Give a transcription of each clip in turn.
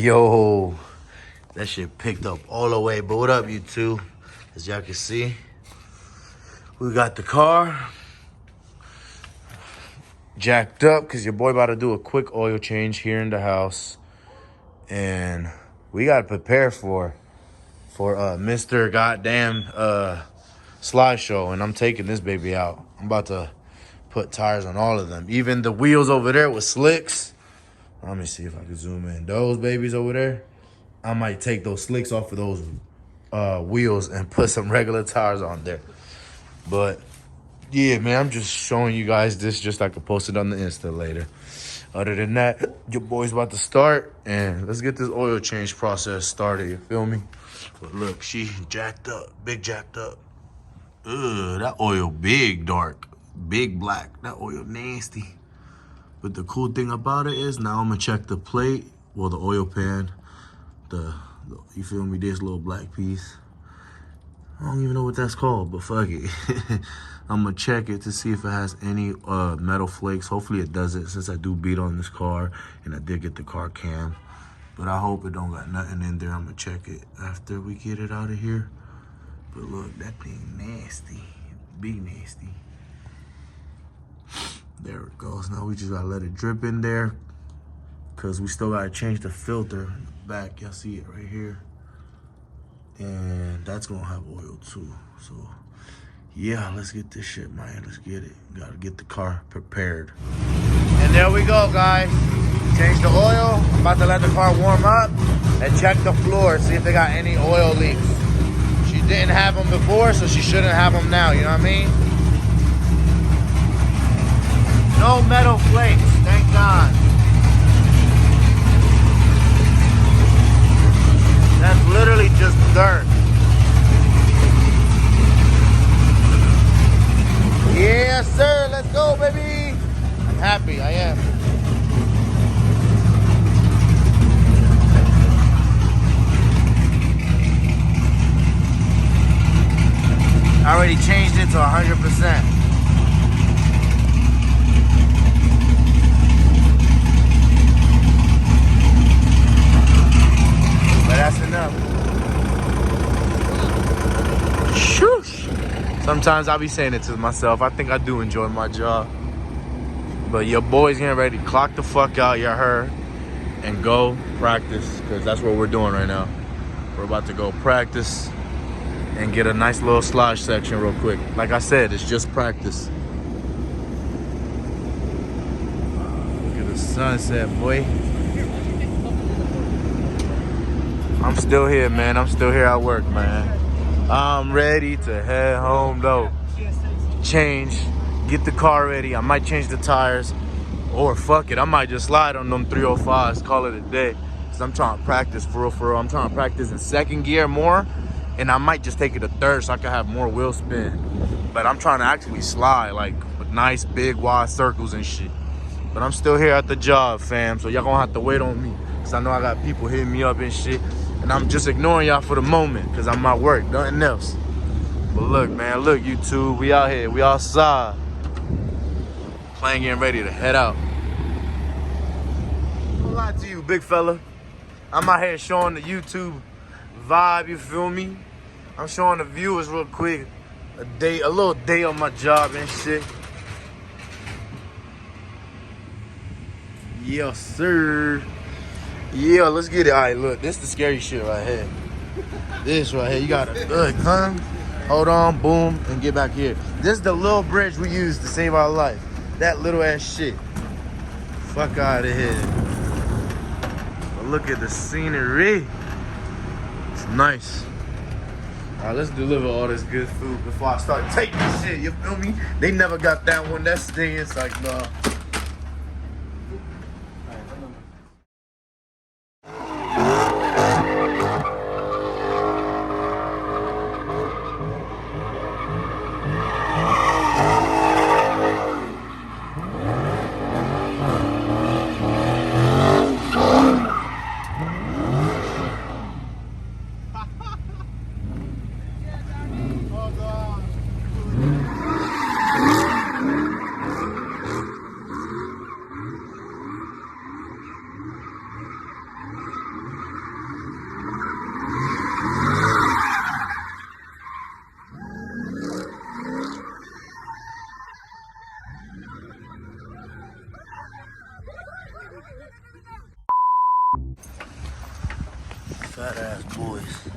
Yo, that shit picked up all the way. But what up, you two? As y'all can see, we got the car jacked up because your boy about to do a quick oil change here in the house. And we got to prepare for Mr.GotDamnit slideshow. And I'm taking this baby out. I'm about to put tires on all of them. Even the wheels over there with slicks. Let me see if I can zoom in. Those babies over there, I might take those slicks off of those wheels and put some regular tires on there. But yeah, man, I'm just showing you guys this just so I can post it on the Insta later. Other than that, your boy's about to start, and let's get this oil change process started, you feel me? But look, she jacked up, big jacked up. Ugh, that oil big dark, big black. That oil nasty. But the cool thing about it is now I'm gonna check the plate, well, the oil pan, you feel me, this little black piece. I don't even know what that's called, but fuck it. I'm gonna check it to see if it has any metal flakes. Hopefully it doesn't, since I do beat on this car and I did get the car cam. But I hope it don't got nothing in there. I'm gonna check it after we get it out of here. But look, that thing nasty, big nasty. There it goes. Now we just gotta let it drip in there, cause we still gotta change the filter in the back. Y'all see it right here. And that's gonna have oil too. So yeah, let's get this shit, man. Let's get it. Gotta get the car prepared. And there we go, guys. Change the oil. I'm about to let the car warm up and check the floor, see if they got any oil leaks. She didn't have them before, so she shouldn't have them now, you know what I mean? No metal flakes, thank God. That's literally just dirt. Yes, sir, let's go, baby. I'm happy, I am. I already changed it to 100%. But that's enough. Shoosh. Sometimes I be saying it to myself. I think I do enjoy my job. But your boy's getting ready to clock the fuck out, you heard, and go practice, because that's what we're doing right now. We're about to go practice and get a nice little slide section real quick. Like I said, it's just practice. Look at the sunset, boy. I'm still here, man. I'm still here at work, man. I'm ready to head home, though. Change, get the car ready. I might change the tires, or fuck it, I might just slide on them 305s, call it a day. Cause I'm trying to practice for real. I'm trying to practice in second gear more, and I might just take it to third so I can have more wheel spin. But I'm trying to actually slide, like, with nice, big, wide circles and shit. But I'm still here at the job, fam, so y'all gonna have to wait on me, cause I know I got people hitting me up and shit. And I'm just ignoring y'all for the moment, because I'm at work, nothing else. But look, man, look, YouTube, we out here, we outside. Plane getting ready to head out. I'm gonna lie to you, big fella. I'm out here showing the YouTube vibe, you feel me? I'm showing the viewers real quick a little day on my job and shit. Yes, sir. Yeah, let's get it. All right, look, this is the scary shit right here. This right here, you gotta come, hold on, boom, and get back here. This is the little bridge we use to save our life. That little ass shit. Fuck out of here. But look at the scenery. It's nice. All right, let's deliver all this good food before I start taking shit, you feel me? They never got that one, that sting. It's like, nah. Fat ass boys.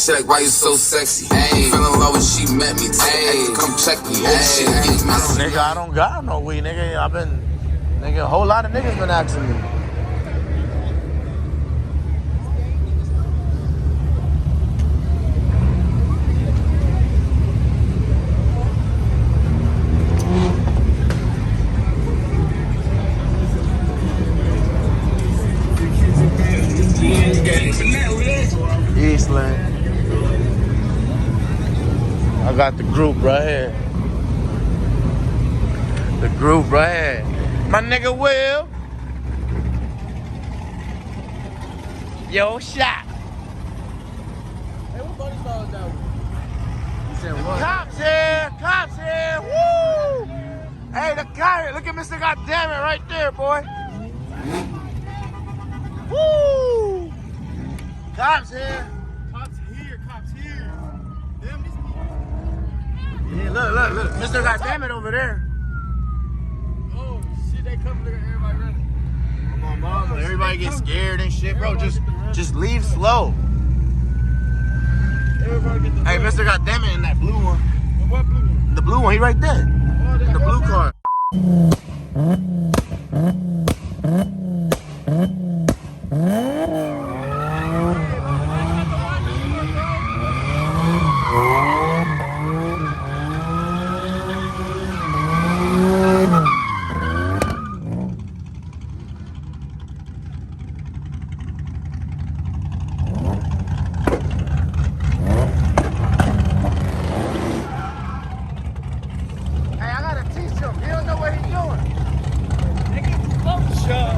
Check, why you so sexy? Ayy, fell in love when she met me. Ayy, come check me. Ayy, nigga, I don't got no weed, nigga. Nigga, a whole lot of niggas been asking me. Eastland. I got the group right here. The group right here. My nigga Will. Yo, shot. Hey, what buddy style is that one? You said what? Cops here. Cops here. Woo! Hey, the guy. Look at Mr.GotDamnit right there, boy. Woo! Cops here. Cops here, cops here. Damn, these Yeah, look. Mr.GotDamnit over there. Oh, shit, they come, look at everybody running. Come on, mama. Everybody get scared and shit, bro. Just leave slow. Everybody get the Hey, Mr.GotDamnit in that blue one. What blue one? The blue one, he right there. Oh, The blue car. Hey, I gotta teach him. He don't know what he's doing. Shit.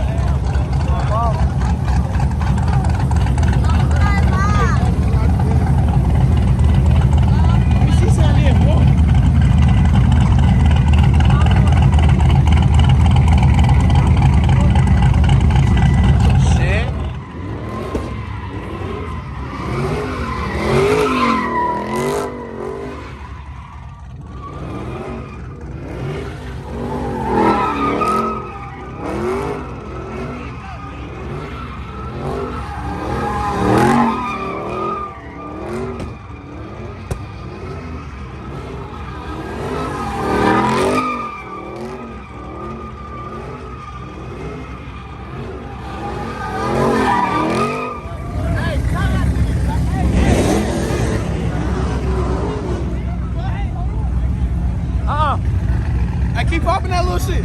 I keep popping that little shit.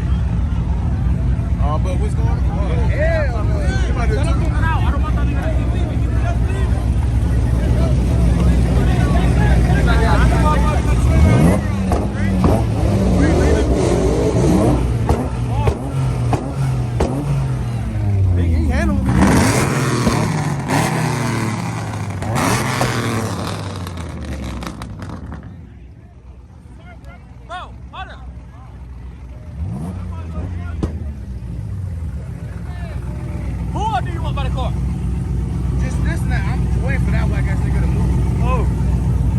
Oh, but what's going on? Oh, hell no. You might do it too. I don't want that He handled me. Bro, hold up. Who all do you want by the car? Just this now. I'm waiting for that white ass nigga to move. Oh.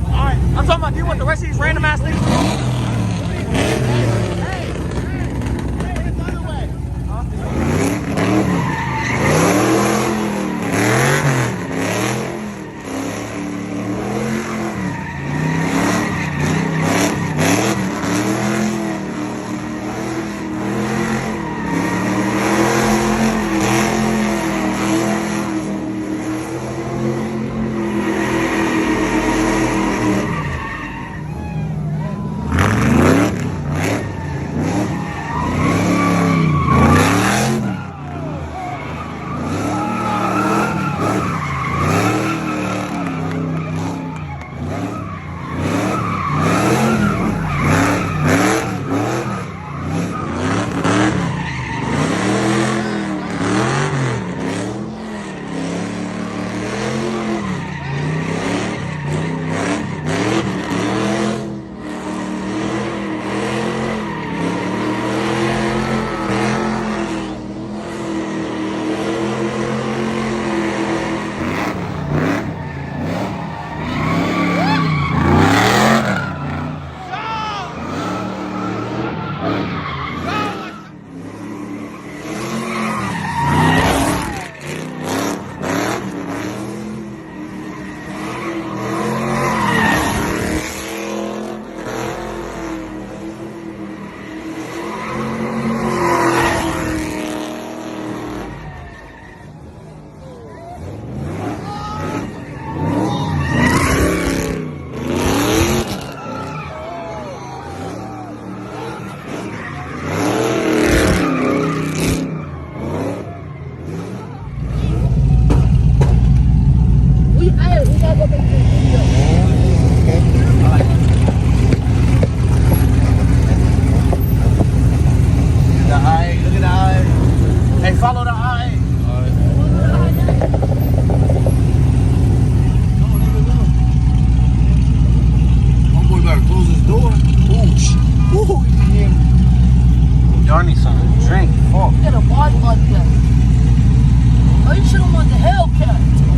Alright, I'm talking about, do you want the rest of these random ass niggas? It's the other way. was a Hellcat.